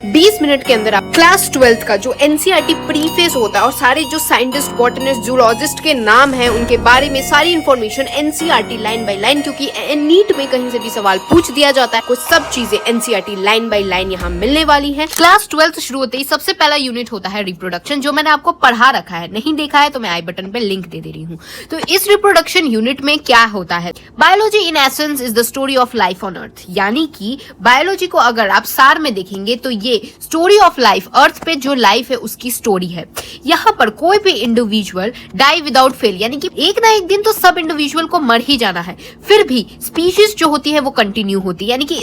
20 minute के अंदर आप क्लास 12th का जो एनसीईआरटी प्रीफेस होता है और सारे जो साइंटिस्ट, बॉटनिस्ट, जूलॉजिस्ट के नाम हैं उनके बारे में सारी information NCERT line by line, क्योंकि नीट में कहीं से भी सवाल पूछ दिया जाता है, कुछ सब चीजें एनसीईआरटी लाइन बाय लाइन यहाँ मिलने वाली है। क्लास 12th शुरू होते ही सबसे पहला यूनिट होता है रिप्रोडक्शन, जो मैंने आपको पढ़ा रखा है, नहीं देखा है तो मैं आई बटन पे लिंक दे रही हूँ। तो इस रिप्रोडक्शन यूनिट में क्या होता है, biology in essence is the story of life on earth, यानी कि बायोलॉजी को अगर आप सार में देखेंगे तो ये स्टोरी ऑफ लाइफ, अर्थ पे जो लाइफ है उसकी स्टोरी है। यहाँ पर कोई भी इंडिविजुअल डाई विदाउट फेल, यानी कि एक ना एक दिन तो सब इंडिविजुअल को मर ही जाना है, फिर भी स्पीशीज जो होती है वो कंटिन्यू होती है, यानी कि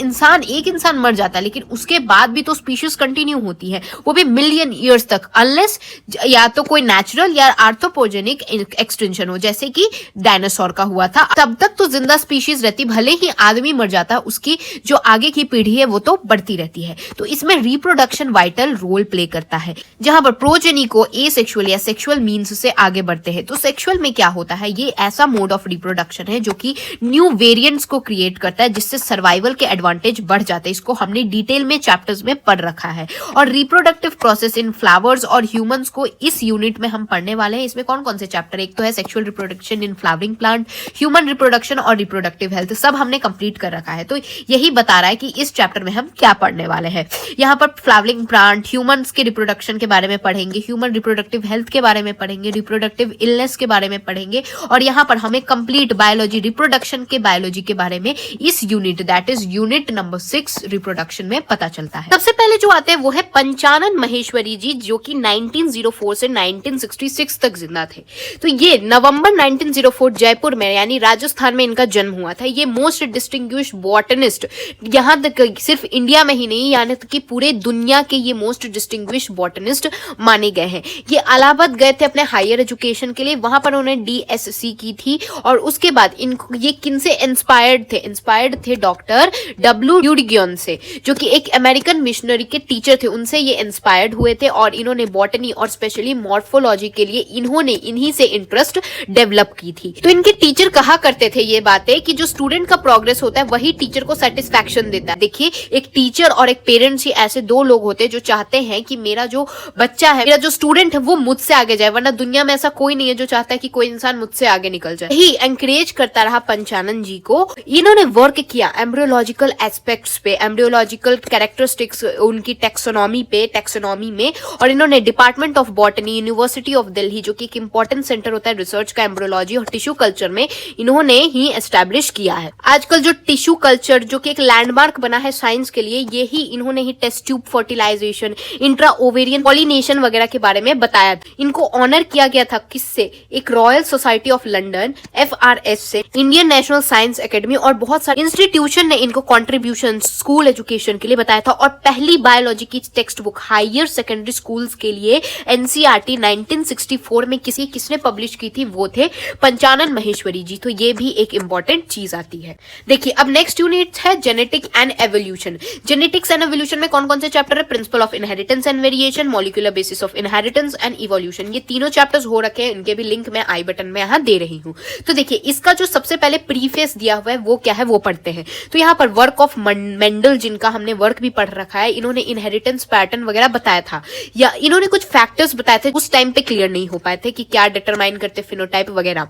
एक इंसान मर जाता है लेकिन उसके बाद भी तो स्पीशीज कंटिन्यू होती है, वो भी मिलियन ईयर्स तक, अनलेस या तो कोई नेचुरल या आर्थ्रोपोजेनिक एक्सटेंशन हो, जैसे कि डायनासोर का हुआ था, तब तक तो जिंदा स्पीशीज रहती, भले ही आदमी मर जाता है उसकी जो आगे की पीढ़ी है वो तो बढ़ती रहती है। तो इसमें रिप्रोडक्शन वाइटल रोल प्ले करता है, जहां पर प्रोजेनी को एसेक्सुअल या सेक्सुअल मींस से आगे बढ़ते हैं। तो सेक्सुअल में क्या होता है, ये ऐसा मोड ऑफ रिप्रोडक्शन है जो कि न्यू वेरिएंट्स को क्रिएट करता है, जिससे सर्वाइवल के एडवांटेज बढ़ जाते हैं। इसको हमने डिटेल में चैप्टर्स में पढ़ रखा है। और रिप्रोडक्टिव प्रोसेस इन फ्लावर्स और ह्यूमंस को इस यूनिट में हम पढ़ने वाले हैं। इसमें कौन कौन से चैप्टर, एक तो है sexual reproduction in flowering plant, human reproduction और रिप्रोडक्टिव हेल्थ, सब हमने कंप्लीट कर रखा है। तो यही बता रहा है कि इस चैप्टर में हम क्या पढ़ने वाले हैं। यहाँ पर फ्लावरिंग प्लांट, ह्यूमंस के रिप्रोडक्शन के बारे में पढ़ेंगे, ह्यूमन रिप्रोडक्टिव हेल्थ के बारे में पढ़ेंगे, रिप्रोडक्टिव इलनेस के बारे में पढ़ेंगे, और यहाँ पर हमें कंप्लीट बायोलॉजी, रिप्रोडक्शन के बायोलॉजी के बारे में इस unit, that is unit number 6 reproduction में पता चलता है। सबसे पहले जो आते हैं वो है पंचानन महेश्वरी जी, जो कि 1904 से 1966 तक जिंदा थे। तो ये नवंबर 1904 जयपुर में यानी राजस्थान में इनका जन्म हुआ था। ये मोस्ट डिस्टिंग्विश्ड बॉटनिस्ट, यहाँ तक सिर्फ इंडिया में ही नहीं, यानी कि पूरे दुनिया के ये मोस्ट डिस्टिंग्विश्ड बॉटनिस्ट माने गए हैं। ये इलाहाबाद गए थे अपने हायर एजुकेशन के लिए, वहां पर उन्होंने डीएससी की थी, और उसके बाद इनको ये किनसे इंस्पायर्ड थे डॉक्टर डब्ल्यू यूडिगियन से, जो कि एक अमेरिकन मिशनरी के टीचर थे, उनसे ये इंस्पायर्ड हुए थे, और इन्होंने बॉटनी और स्पेशली मॉर्फोलॉजी के लिए इन्होंने इन्हीं से इंटरेस्ट डेवलप की थी। तो इनके टीचर कहा करते थे ये बातें कि जो स्टूडेंट का प्रोग्रेस होता है वही टीचर को सेटिस्फैक्शन देता है। देखिए, एक टीचर और एक पेरेंट्स ही ऐसे दो लोग होते हैं जो चाहते हैं कि मेरा जो बच्चा है, मेरा जो स्टूडेंट है वो मुझसे आगे जाए, वरना दुनिया में ऐसा कोई नहीं है जो चाहता है कि कोई इंसान मुझसे आगे निकल जाए। ही एनकरेज करता रहा पंचानन जी को। इन्होंने वर्क किया एम्ब्रियोलॉजिकल एस्पेक्ट्स पे, एम्ब्रियोलॉजिकल कैरेक्टरिस्टिक्स, उनकी टैक्सोनॉमी में, और इन्होंने department of botany, university of Delhi, जो कि एक इंपॉर्टेंट सेंटर होता है रिसर्च का एम्ब्रियोलॉजी और टिश्यू कल्चर में, इन्होंने ही एस्टैब्लिश किया है। आजकल जो टिश्यू कल्चर जो कि एक लैंडमार्क बना है साइंस के लिए, यही इन्होंने ही test tube fertilization, intra ovarian pollination वगैरह के बारे में बताया। इनको ऑनर किया गया था किससे, एक royal society of London FRS से, इंडियन नेशनल साइंस एकेडमी और बहुत सारे इंस्टीट्यूशन ने इनको कंट्रीब्यूशन स्कूल एजुकेशन के लिए बताया था। और पहली बायोलॉजी की text book higher secondary schools के लिए एनसीईआरटी 1964 में किसने पब्लिश की थी, वो थे पंचानन महेश्वरी जी। तो ये भी एक इंपॉर्टेंट चीज आती है। देखिए, अब नेक्स्ट यूनिट है genetic and evolution. Genetics and evolution में कौन कौन से चैप्टर है, principle of inheritance and variation, molecular basis of inheritance and evolution, ये तीनों चैप्टर्स हो रखे हैं, इनके भी लिंक मैं आई बटन में यहाँ दे रही हूँ। तो देखिए, इसका जो सबसे पहले प्रीफेस दिया हुआ है वो क्या है वो पढ़ते हैं। तो यहाँ पर वर्क ऑफ मेंडल, जिनका हमने वर्क भी पढ़ रखा है, इन्होंने इनहेरिटेंस पैटर्न वगैरह बताया था, या इन्होंने कुछ फैक्टर्स बताए थे, उस टाइम पे क्लियर नहीं हो पाए थे कि क्या डिटरमाइन करते फिनोटाइप वगैरह।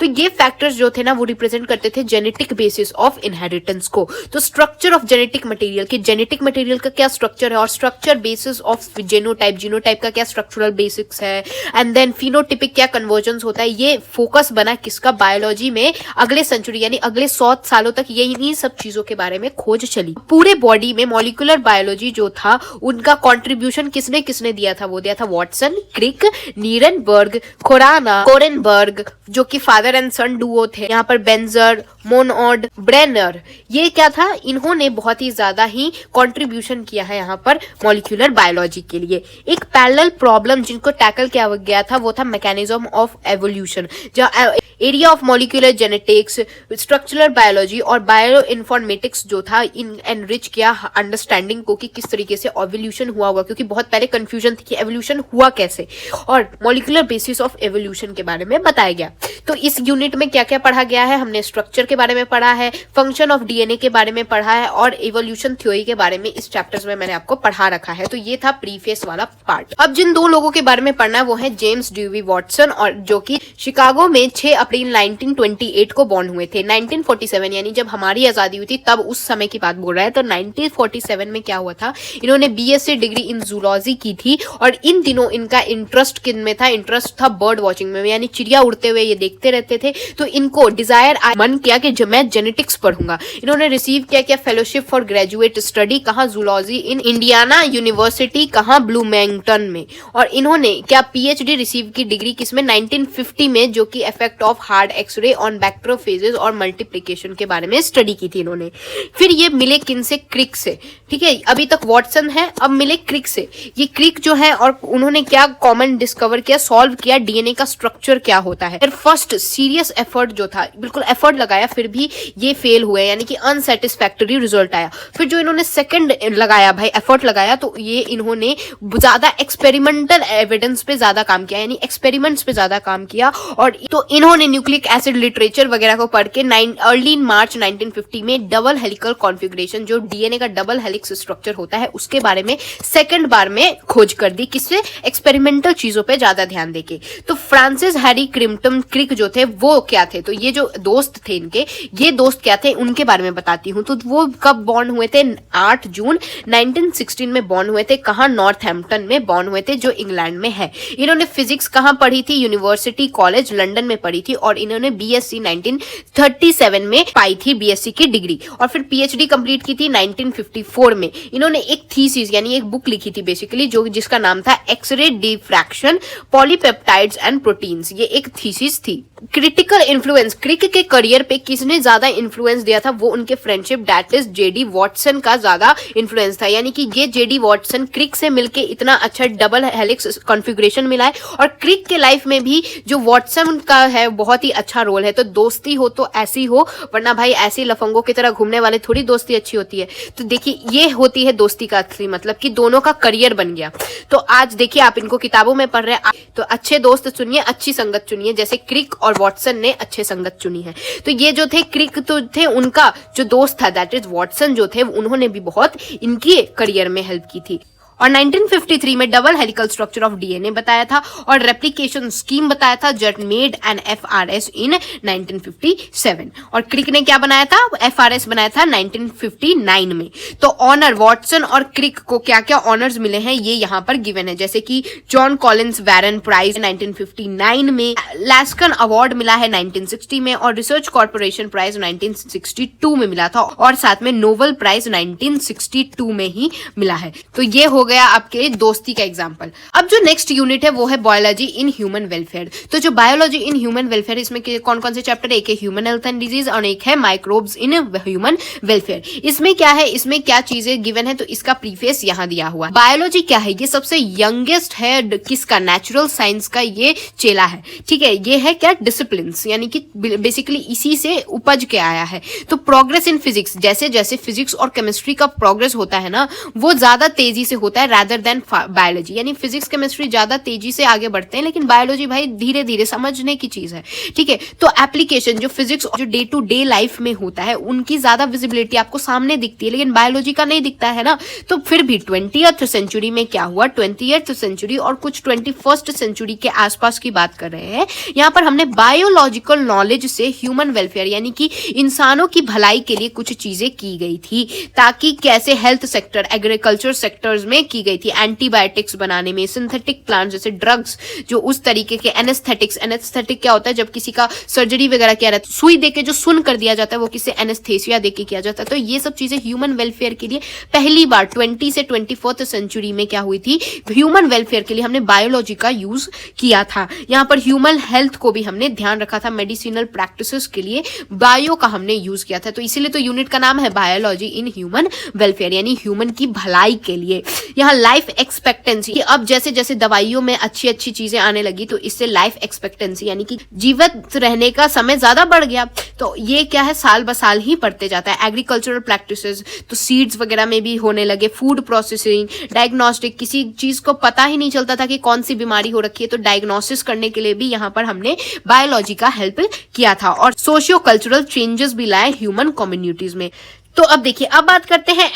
तो ये फैक्टर्स जो थे ना वो रिप्रेजेंट करते थे जेनेटिक बेसिस ऑफ इनहेरिटेंस को। तो स्ट्रक्चर ऑफ जेनेटिक मटेरियल, कि जेनेटिक मटेरियल का क्या स्ट्रक्चर है, और स्ट्रक्चर बेसिस ऑफ जीनोटाइप का क्या स्ट्रक्चरल बेसिक्स है, एंड देन फिनोटिपिक क्या कन्वर्जेंस होता है। ये फोकस बना किसका, बायोलॉजी में अगले सेंचुरी यानी अगले 100 सालों तक यही सब चीजों के बारे में खोज चली। पूरे बॉडी में मॉलिक्यूलर बायोलॉजी जो था उनका कंट्रीब्यूशन किसने दिया था, वो दिया था वॉटसन, क्रिक, नीरनबर्ग, कोरेनबर्ग, जो कि फादर एंड सन डुओ थे। यहाँ पर बेंजर, मोनोड, ब्रेनर, ये क्या था, इन्होंने बहुत ही ज्यादा ही कंट्रीब्यूशन किया है यहाँ पर मॉलिक्यूलर बायोलॉजी के लिए। एक पैरेलल प्रॉब्लम जिनको टैकल किया गया था वो था मैकेनिज्म ऑफ एवोल्यूशन, जहाँ area of molecular genetics, structural biology और बायो इन्फॉर्मेटिक्स जो था, इन एनरिच किया अंडरस्टैंडिंग को कि किस तरीके से एवोल्यूशन हुआ होगा, क्योंकि बहुत पहले कंफ्यूजन थी कि एवोल्यूशन हुआ कैसे, और मॉलिक्यूलर बेसिस ऑफ एवोल्यूशन के बारे में बताया गया। तो इस यूनिट में क्या क्या पढ़ा गया है, हमने स्ट्रक्चर के बारे में पढ़ा है, फंक्शन ऑफ डीएनए के बारे में पढ़ा है, और इवोल्यूशन थ्योरी के बारे में इस चैप्टर्स में मैंने मैंने आपको पढ़ा रखा है। तो ये था प्रीफेस वाला पार्ट। अब जिन दो लोगों के बारे में पढ़ना है वो है जेम्स ड्यूवी वॉटसन, और जो कि शिकागो में 6 अप्रैल 1928 को बॉर्न हुए थे। 1947 यानी जब हमारी आजादी हुई थी तब उस समय की बात बोल रहा है। तो 1947 में क्या हुआ था, इन्होंने बीएससी डिग्री इन जूलॉजी की थी, और इन दिनों इनका इंटरेस्ट किन में था, इंटरेस्ट था बर्ड वॉचिंग में, यानी चिड़िया उड़ते हुए ये देखते रहते थे। तो इनको डिजायर मन किया कि मैं जेनेटिक्स पढ़ूंगा। इन्होंने रिसीव किया फेलोशिप फॉर ग्रेजुएट स्टडी, कहाँ, जूलॉजी इन इंडियाना यूनिवर्सिटी, कहाँ, ब्लूमेंगटन में। और इन्होंने क्या पीएचडी रिसीव की डिग्री किसमें, 1950 में, जो कि effect of hard X ray on bacteriophages और मल्टीप्लिकेशन के बारे में स्टडी की थी इन्होंने। फिर ये मिले किन से, क्रिक से। ठीक है, अभी तक वॉटसन है, अब मिले क्रिक से। ये क्रिक जो है, और उन्होंने क्या कॉमन डिस्कवर किया, सॉल्व किया डीएनए का स्ट्रक्चर क्या होता है। फिर फर्स्ट सीरियस एफर्ट जो था, बिल्कुल एफर्ट लगाया, फिर भी ये फेल हुए, यानी कि अनसेटिस्फैक्टरी रिजल्ट आया। फिर जो इन्होंने सेकंड लगाया भाई, एफर्ट लगाया, तो ये इन्होंने ज्यादा एक्सपेरिमेंटल एविडेंस पे ज्यादा काम किया, यानी एक्सपेरिमेंट्स पे ज्यादा काम किया। और तो इन्होंने न्यूक्लिक एसिड लिटरेचर वगैरह को पढ़ के अर्ली मार्च 1950 में डबल हेलिकल कॉन्फ़िगरेशन, जो डीएनए का डबल हेलिक्स स्ट्रक्चर होता है, उसके बारे में सेकंड बार में खोज कर दी। किससे, एक्सपेरिमेंटल चीजों पे ज्यादा ध्यान देके। तो फ्रांसिस हैरी क्रिम्पटन क्रिक जो थे वो क्या थे, तो ये जो दोस्त थे इनके, ये दोस्त क्या थे उनके बारे में बताती हूँ। तो वो कब बॉर्न हुए थे, 8 जून 1916 में बॉर्न हुए थे। कहाँ, नॉर्थहैम्पटन में बॉर्न हुए थे, जो इंग्लैंड में है। इन्होंने फिजिक्स कहाँ पढ़ी थी, यूनिवर्सिटी कॉलेज लंदन में पढ़ी थी, और इन्होंने बीएससी 1937 में पाई थी बीएससी की डिग्री, और फिर पीएचडी कंप्लीट की थी 1954 में। इन्होंने एक थीसिस यानी एक बुक लिखी थी बेसिकली, जो जिसका नाम था X ray diffraction polypeptides and proteins. ये एक थीसिस थी। क्रिटिकल इन्फ्लुएंस, क्रिक के करियर पे किसने ज्यादा इन्फ्लुएंस दिया था, वो उनके friendship that is JD Watson का ज्यादा इन्फ्लुएंस था। यानी कि ये जेडी वॉटसन क्रिक से मिलके इतना अच्छा डबल हेलिक्स कॉन्फ़िगरेशन मिला है, और क्रिक के लाइफ में भी जो वॉटसन का है बहुत ही अच्छा रोल है। तो दोस्ती हो तो ऐसी हो, वरना भाई ऐसे लफंगों की तरह घूमने वाले थोड़ी दोस्ती अच्छी होती है। तो देखिए, ये होती है दोस्ती का असली मतलब, कि दोनों का करियर बन गया। तो आज देखिए, आप इनको किताबों में पढ़ रहे हैं, तो अच्छे दोस्त चुनिए, अच्छी संगत चुनिए, जैसे क्रिक और वॉटसन ने अच्छे संगत चुनी है। तो ये जो थे क्रिक तो थे, उनका जो दोस्त था दैट इज वॉटसन जो थे, उन्होंने भी बहुत इनकी करियर में हेल्प की थी। और 1953 में double helical structure of DNA बताया था, और रेप्लिकेशन स्कीम बताया था, जेट मेड एन एफआरएस इन 1957। और क्रिक ने क्या बनाया था, एफआरएस बनाया था 1959 में। तो ऑनर, वॉटसन और क्रिक को क्या क्या ऑनर्स मिले हैं ये यहाँ पर गिवन है, जैसे कि जॉन कॉलिंस वैरन प्राइज 1959 में, लैस्कन अवार्ड मिला है 1960 में, और रिसर्च कॉर्पोरेशन प्राइज 1962 में मिला था, और साथ में नोबेल प्राइज 1962 में ही मिला है। तो ये हो गया आपके दोस्ती का एग्जांपल। अब जो नेक्स्ट यूनिट है वो है बायोलॉजी इन ह्यूमन वेलफेयर। तो जो बायोलॉजी इन ह्यूमन वेलफेयर, इसमें कौन कौन से चैप्टर है, एक है ह्यूमन हेल्थ एंड डिजीज और एक है माइक्रोब्स इन ह्यूमन वेलफेयर। इसमें क्या है, इसमें क्या चीजें गिवन है, तो इसका प्रीफेस यहाँ दिया हुआ। बायोलॉजी क्या है, ये सबसे यंगेस्ट है किसका, नेचुरल साइंस का ये चेला है। ठीक है, ये है क्या, डिसिप्लिन, यानी कि बेसिकली इसी से उपज के आया है। तो प्रोग्रेस इन फिजिक्स, जैसे जैसे फिजिक्स और केमिस्ट्री का प्रोग्रेस होता है ना, वो ज्यादा तेजी से होता है रादर देन बायोलॉजी। यानी फिजिक्स केमिस्ट्री ज्यादा तेजी से आगे बढ़ते हैं, लेकिन बायोलॉजी भाई धीरे धीरे समझने की चीज है। ठीक है, तो एप्लीकेशन जो फिजिक्स जो डे टू डे लाइफ में होता है उनकी ज्यादा विजिबिलिटी आपको सामने दिखती है, लेकिन बायोलॉजी का नहीं दिखता है ना। तो फिर भी 20th सेंचुरी में क्या हुआ, 20th सेंचुरी और कुछ 21st सेंचुरी के आसपास की बात कर रहे हैं। यहाँ पर हमने बायोलॉजिकल नॉलेज से ह्यूमन वेलफेयर यानी कि इंसानों की भलाई के लिए कुछ चीजें की गई थी, ताकि कैसे हेल्थ सेक्टर, एग्रीकल्चर सेक्टर्स में की गई थी, एंटीबायोटिक्स बनाने में, सिंथेटिक प्लांट्स जैसे ड्रग्स, जो उस तरीके के एनेस्थेटिक्स, एनेस्थेटिक क्या होता है, जब किसी का सर्जरी वगैरह किया जाता है, सुई देके जो सुन कर दिया जाता है वो किसी एनेस्थेसिया देके किया जाता है। तो ये सब चीजें ह्यूमन वेलफेयर के लिए पहली बार 20 से 24th सेंचुरी में क्या हुई थी, ह्यूमन वेलफेयर के लिए हमने बायोलॉजी का यूज किया था। यहाँ पर ह्यूमन हेल्थ को भी हमने ध्यान रखा था, मेडिसिनल प्रैक्टिसेस के लिए बायो का हमने यूज किया था। तो इसीलिए तो यूनिट का नाम है बायोलॉजी इन ह्यूमन वेलफेयर, यानी ह्यूमन की भलाई के लिए। यहाँ लाइफ एक्सपेक्टेंसी, अब जैसे जैसे दवाइयों में अच्छी अच्छी चीजें आने लगी तो इससे लाइफ एक्सपेक्टेंसी यानी कि जीवित रहने का समय ज्यादा बढ़ गया। तो ये क्या है, साल ब साल ही बढ़ते जाता है। एग्रीकल्चरल प्रैक्टिसेस, तो सीड्स वगैरह में भी होने लगे, फूड प्रोसेसिंग, डायग्नोस्टिक, किसी चीज को पता ही नहीं चलता था कि कौन सी बीमारी हो रखी है, तो डायग्नोसिस करने के लिए भी यहाँ पर हमने बायोलॉजी का हेल्प किया था। और सोशियो कल्चरल चेंजेस भी लाए ह्यूमन कम्युनिटीज में। तो अब देखिए, अब बात करते हैं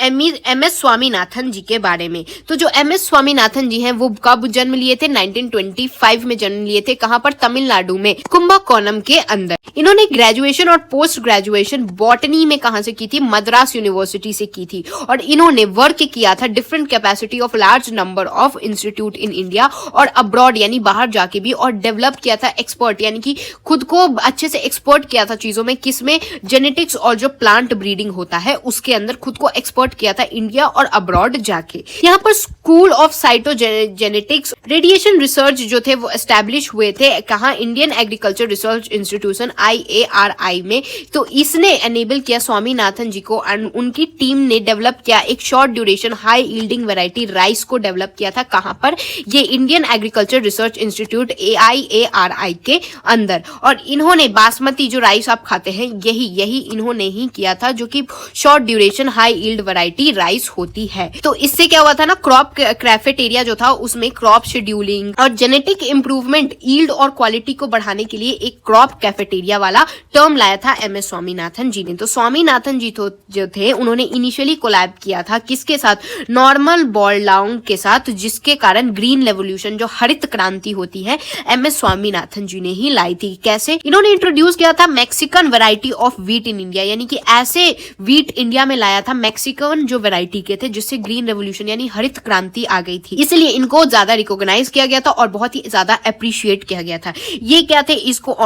एम एस स्वामीनाथन जी के बारे में। तो जो एम एस स्वामीनाथन जी हैं वो कब जन्म लिए थे? 1925 में जन्म लिए थे। कहां पर? तमिलनाडु में, कुंभकोणम के अंदर। इन्होंने ग्रेजुएशन और पोस्ट ग्रेजुएशन बॉटनी में कहां से की थी? मद्रास यूनिवर्सिटी से की थी। और इन्होंने वर्क किया था different capacity of large number of institute in India और अब्रॉड, यानी बाहर जाके भी, और डेवलप किया था एक्सपर्ट, यानी कि खुद को अच्छे से एक्सपर्ट किया था चीजों में। किसमें? जेनेटिक्स और जो प्लांट ब्रीडिंग होता है उसके अंदर खुद को एक्सपर्ट किया था इंडिया और अब्रॉड जाके। यहाँ पर school of cytogenetics radiation research जो थे वो एस्टैब्लिश हुए थे। कहाँ? Indian agriculture research institution IARI में। तो इसने एनेबल किया स्वामीनाथन जी को, और उनकी टीम ने डेवलप किया एक short duration high yielding variety rice को डेवलप किया था। कहां पर? ये Indian agriculture research institute IARI के अंदर। और इन्होंने बासमती जो राइस आप खाते हैं यही इन्होंने ही किया था, जो कि short duration high yield variety rice होती है। तो इससे क्या हुआ था ना, क्रॉप कैफेटेरिया जो था उसमें क्रॉप शेड्यूलिंग और जेनेटिक इंप्रूवमेंट, यील्ड और क्वालिटी को बढ़ाने के लिए एक क्रॉप कैफेटेरिया वाला टर्म लाया था एम एस स्वामीनाथन जी ने। तो स्वामीनाथन जी तो जो थे उन्होंने इनिशियली कोलैब किया था किसके साथ? नॉर्मन बोरलाउंग के साथ, जिसके कारण ग्रीन रेवोल्यूशन जो हरित क्रांति होती है एम एस स्वामीनाथन जी ने ही लाई थी। कैसे? इन्होंने इंट्रोड्यूस किया था Mexican variety of wheat in India, यानी कि ऐसे व्हीट इंडिया में लाया था मैक्सिकन जो वैरायटी के थे, जिससे ग्रीन रेवोल्यूशन यानी हरित क्रांति आ गई थी। इसलिए इनको ज्यादा रिकॉग्नाइज किया गया था और बहुत ही ज्यादा अप्रिशिएट किया गया था। ये क्या थे?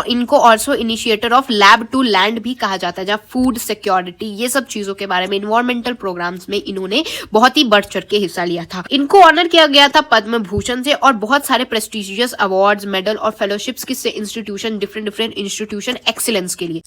इनको also initiator of lab to land भी कहा जाता है, जहाँ फूड सिक्योरिटी ये सब चीजों के बारे में, इन्वायरमेंटल प्रोग्राम्स में इन्होंने बहुत ही बढ़ चढ़ के हिस्सा लिया था। इनको ऑनर किया गया था पद्म भूषण से और बहुत सारे प्रेस्टिजियस अवार्ड्स, मेडल और फेलोशिप्स किससे? इंस्टीट्यूशन, डिफरेंट इंस्टीट्यूशन एक्सीलेंस के लिए।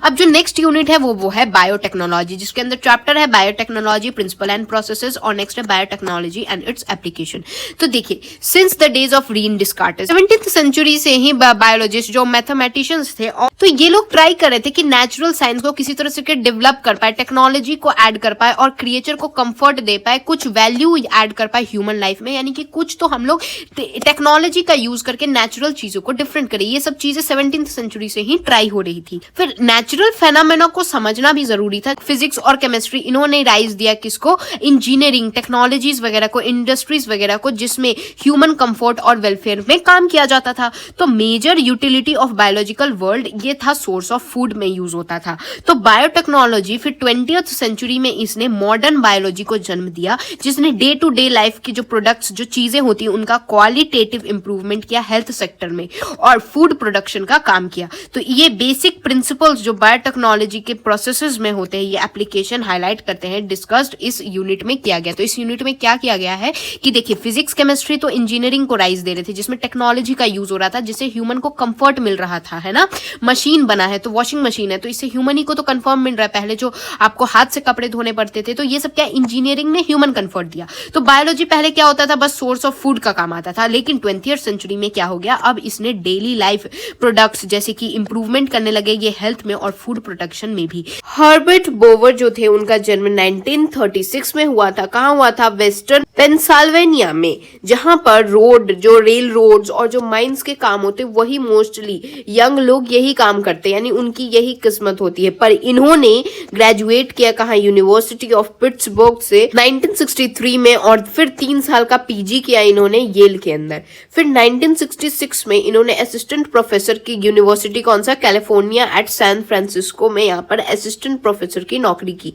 अब जो नेक्स्ट यूनिट है वो है बायोटेक्नोलॉजी, जिसके अंदर चैप्टर है बायोटेक्नोलॉजी प्रिंसिपल एंड प्रोसेसेस और नेक्स्ट है बायोटेक्नोलॉजी एंड इट्स एप्लीकेशन। तो देखिए, since the days of Rene Descartes 17th century से ही बायोलॉजिस्ट जो मैथमेटिशियंस थे, तो ये लोग ट्राई कर रहे थे कि नेचुरल साइंस को किसी तरह से डेवलप कर पाए, टेक्नोलॉजी को ऐड कर पाए और क्रिएचर को कंफर्ट दे पाए, कुछ वैल्यू ऐड कर पाए ह्यूमन लाइफ में, यानी कि कुछ तो हम लोग टेक्नोलॉजी का यूज करके नेचुरल चीजों को डिफरेंट करें। ये सब चीजें 17th सेंचुरी से ही ट्राई हो रही थी। फिर नेचुरल फेनोमेना को समझना भी जरूरी था। फिजिक्स और केमिस्ट्री इन्होंने राइज दिया किसको? इंजीनियरिंग, टेक्नोलॉजीज वगैरह को, इंडस्ट्रीज वगैरह को, जिसमें ह्यूमन कंफर्ट और वेलफेयर में काम किया जाता था। तो major utility of biological world ये था, सोर्स ऑफ फूड में यूज होता था। तो बायोटेक्नोलॉजी फिर 20th सेंचुरी में इसने मॉडर्न बायोलॉजी को जन्म दिया, जिसने डे टू डे लाइफ की जो प्रोडक्ट्स, जो चीजें होती है, उनका क्वालिटेटिव इंप्रूवमेंट किया हेल्थ सेक्टर में और फूड प्रोडक्शन का काम किया। तो ये बेसिक प्रिंसिपल्स जो बायोटेक्नोलॉजी के प्रोसेसेस में होते हैं, ये एप्लीकेशन हाईलाइट करते हैं, डिस्कस्ड इस यूनिट में किया गया। तो इस यूनिट में क्या किया गया है कि देखिए, फिजिक्स केमिस्ट्री तो इंजीनियरिंग को राइज दे रहे थे, जिसमें टेक्नोलॉजी का यूज हो रहा था, जिससे ह्यूमन को कंफर्ट मिल रहा था, है ना। मशीन बना है तो वॉशिंग मशीन है, तो इससे ह्यूमन ही को तो कंफर्म मिल रहा है। पहले जो आपको हाथ से कपड़े धोने पड़ते थे, तो ये सब क्या इंजीनियरिंग ने ह्यूमन कंफर्ट दिया। तो बायोलॉजी पहले क्या होता था, बस सोर्स ऑफ फूड का काम आता था। लेकिन 20th सेंचुरी में क्या हो गया, अब इसने डेली लाइफ प्रोडक्ट्स जैसे कि इंप्रूवमेंट करने लगे ये हेल्थ में और फूड प्रोडक्शन में भी। हर्बर्ट बोवर जो थे, उनका जन्म 1936 में हुआ था। कहाँ हुआ था? वेस्टर्न पेंसिल्वेनिया में, जहां पर रोड, जो रेल रोड्स और जो माइंस के काम होते, वही मोस्टली यंग लोग यही काम करते, यानी उनकी यही किस्मत होती है। पर इन्होंने ग्रेजुएट किया कहाँ? यूनिवर्सिटी ऑफ पिट्सबर्ग से 1963 में, और फिर 3 साल का पीजी किया इन्होंने येल के अंदर। फिर 1966 में इन्होंने असिस्टेंट प्रोफेसर की यूनिवर्सिटी, कौन सा? कैलिफोर्निया एट सैन फ्रांसिस्को में, यहाँ पर असिस्टेंट प्रोफेसर की नौकरी की।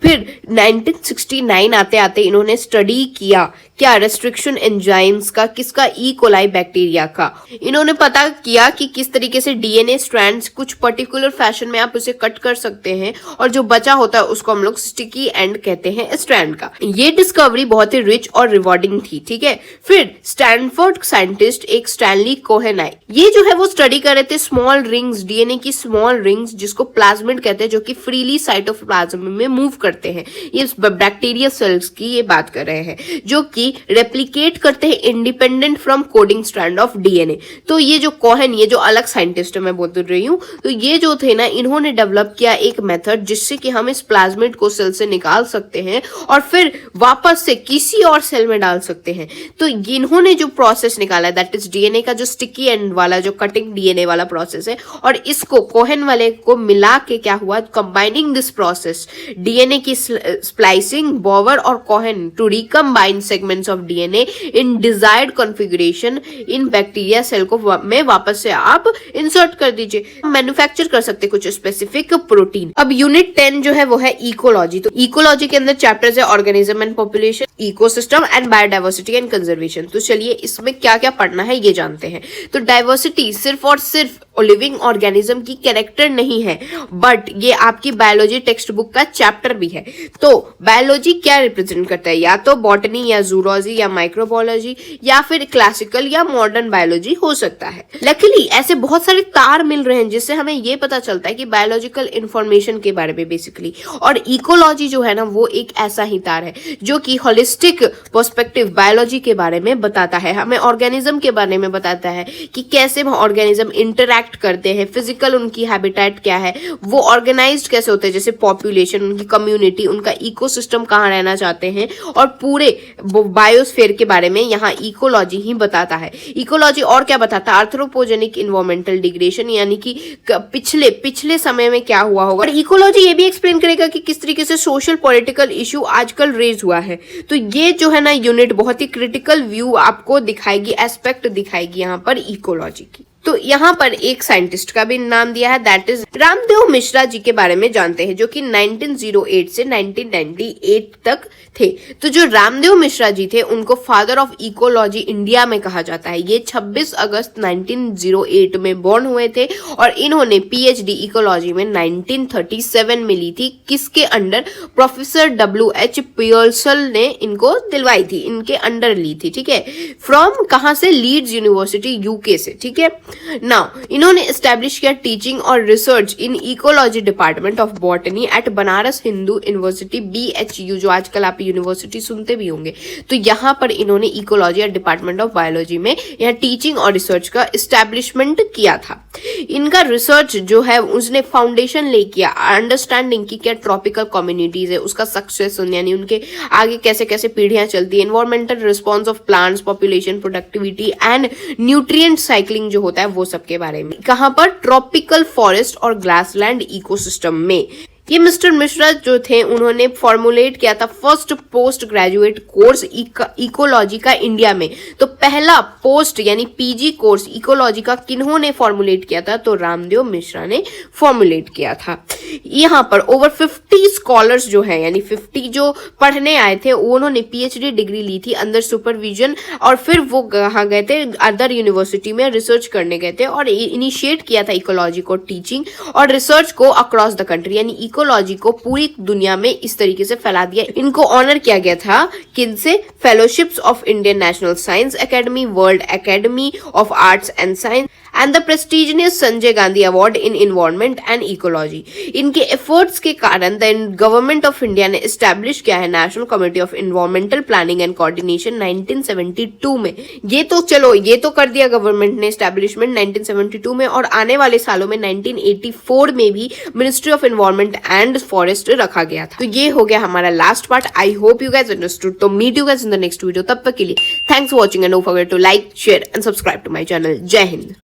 फिर 1969 आते आते इन्होंने स्टडी किया क्या? रेस्ट्रिक्शन एंजाइम्स का। किसका? ई कोलाई बैक्टीरिया का। इन्होंने पता किया कि किस तरीके से डीएनए स्ट्रैंड्स कुछ पर्टिकुलर फैशन में आप उसे कट कर सकते हैं, और जो बचा होता है उसको हम लोग स्टिकी एंड कहते हैं स्ट्रैंड का। ये डिस्कवरी बहुत ही रिच और रिवॉर्डिंग थी, ठीक है। फिर स्टैनफोर्ड साइंटिस्ट एक स्टैनली कोहेन आए, ये जो है वो स्टडी कर रहे थे स्मॉल रिंग्स, डीएनए की स्मॉल रिंग्स, जिसको प्लाज्मिड कहते हैं, जो कि फ्रीली साइटोप्लाज्म में मूव करते हैं। ये बैक्टीरिया सेल्स की ये बात कर रहे हैं, जो कि कि रेप्लिकेट करते हैं independent from coding strand of DNA. तो ये जो कोहेन, ये जो अलग साइंटिस्ट है मैं बोल रही हूँ, तो ये जो थे ना, इन्होंने डेवलप किया एक मेथड जिससे कि हम इस प्लाज्मिड को सेल से निकाल सकते हैं और फिर वापस से किसी और सेल में डाल सकते हैं। तो इन्होंने जो प्रोसेस निकाला दैट इज डीएनए का जो स्टिकी एंड वाला जो कटिंग डीएनए वाला प्रोसेस है, और इसको कोहेन वाले को मिला के क्या हुआ, कंबाइनिंग दिस प्रोसेस डीएनए की स्प्लाइसिंग, बोवर और Cohen to recombine segments of DNA in desired configuration in bacteria cell को में वापस से आप इंसर्ट कर दीजिए। मैन्युफैक्चर कर सकते कुछ स्पेसिफिक प्रोटीन। अब यूनिट 10 जो है वो है इकोलॉजी। तो इकोलॉजी के अंदर चैप्टर्स है organism and population, ecosystem and biodiversity and conservation. तो चलिए इसमें क्या क्या पढ़ना है ये जानते हैं। तो डाइवर्सिटी सिर्फ और सिर्फ लिविंग ऑर्गेनिज्म की कैरेक्टर नहीं है, बट ये आपकी बायोलॉजी टेक्स्ट बुक का चैप्टर भी है। तो बायोलॉजी क्या रिप्रेजेंट करता है, या तो बॉटनी या जूलॉजी या माइक्रोबायोलॉजी या फिर क्लासिकल या मॉडर्न बायोलॉजी हो सकता है। लकीली ऐसे बहुत सारे तार मिल रहे हैं जिससे हमें ये पता चलता है कि बायोलॉजिकल इंफॉर्मेशन के बारे में बेसिकली, और इकोलॉजी जो है ना वो एक ऐसा ही तार है जो कि होलिस्टिक पर्सपेक्टिव बायोलॉजी के बारे में बताता है, हमें ऑर्गेनिज्म के बारे में बताता है कि कैसे ऑर्गेनिज्म इंटरैक्ट करते हैं, फिजिकल उनकी हैबिटेट क्या है, वो ऑर्गेनाइज्ड कैसे होते हैं, जैसे पॉपुलेशन, उनकी कम्युनिटी, उनका इकोसिस्टम कहाँ रहना चाहते हैं, और पूरे बायोस्फीयर के बारे में यहाँ इकोलॉजी ही बताता है। इकोलॉजी और क्या बताता है, आर्थ्रोपोजेनिक इन्वायरमेंटल डिग्रेडेशन, यानी कि पिछले समय में क्या हुआ होगा। और इकोलॉजी ये भी एक्सप्लेन करेगा कि किस तरीके से सोशल पॉलिटिकल इशू आजकल रेज हुआ है। तो ये जो है ना यूनिट बहुत ही क्रिटिकल व्यू आपको दिखाएगी, एस्पेक्ट दिखाएगी यहाँ पर इकोलॉजी की। तो यहाँ पर एक साइंटिस्ट का भी नाम दिया है, दैट इज रामदेव मिश्रा जी के बारे में जानते हैं, जो कि 1908 से 1998 तक थे। तो जो रामदेव मिश्रा जी थे उनको फादर ऑफ इकोलॉजी इंडिया में कहा जाता है। ये 26 अगस्त 1908 में बॉर्न हुए थे और इन्होंने पीएचडी इकोलॉजी में 1937 में ली थी। किसके अंडर, प्रोफेसर WH पियर्सल ने इनको दिलवाई थी, इनके अंडर ली थी, ठीक है। फ्रॉम कहां से, लीड्स यूनिवर्सिटी यूके से, ठीक है। नाउ इन्होंने एस्टैब्लिश किया टीचिंग और research in ecology department of botany at Banaras Hindu University BHU, जो आजकल आप यूनिवर्सिटी सुनते भी होंगे। तो यहाँ पर इन्होंने इकोलॉजी और डिपार्टमेंट ऑफ बायोलॉजी में यहाँ टीचिंग और रिसर्च का एस्टैब्लिशमेंट किया था। इनका रिसर्च जो है उसने फाउंडेशन ले किया अंडरस्टैंडिंग की क्या ट्रॉपिकल कम्युनिटीज है, उसका सक्सेस यानी उनके आगे कैसे कैसे पीढ़ियां चलती है, environmental response of plants, population, productivity and nutrient cycling जो होता है वो सब के बारे में। कहां पर, ट्रॉपिकल फॉरेस्ट और ग्रासलैंड इकोसिस्टम में। ये मिस्टर मिश्रा जो थे उन्होंने फॉर्मुलेट किया था first post graduate course ecology का इंडिया में। तो पहला पोस्ट यानी पीजी कोर्स इकोलॉजी का किन्होंने फॉर्मुलेट किया था, तो रामदेव मिश्रा ने फॉर्मुलेट किया था। यहाँ पर ओवर 50 स्कॉलर्स जो है यानी 50 जो पढ़ने आए थे उन्होंने पीएचडी डिग्री ली थी अंडर सुपरविजन, और फिर वो कहाँ गए थे, अदर यूनिवर्सिटी में रिसर्च करने गए थे और इनिशिएट किया था इकोलॉजी को, टीचिंग और रिसर्च को अक्रॉस द कंट्री, यानी इकोलॉजी को पूरी दुनिया में इस तरीके से फैला दिया। इनको ऑनर किया गया था किनसे, fellowships of Indian national science academy, world academy of arts and science and the prestigious Sanjay Gandhi award in environment and ecology. इनके एफर्ट्स के कारण द गवर्नमेंट ऑफ इंडिया ने एस्टैब्लिश किया है national committee of environmental planning and coordination 1972 में। ये तो चलो ये तो कर दिया गवर्नमेंट ने एस्टैब्लिशमेंट 1972 में, और आने वाले सालों में 1984 में भी ministry of environment and forest रखा गया था। तो ये हो गया हमारा last part. I hope you guys understood. तो meet you guys in the next video. तब तक के लिए thanks for watching and don't forget to like, share and subscribe to my channel. जय हिंद।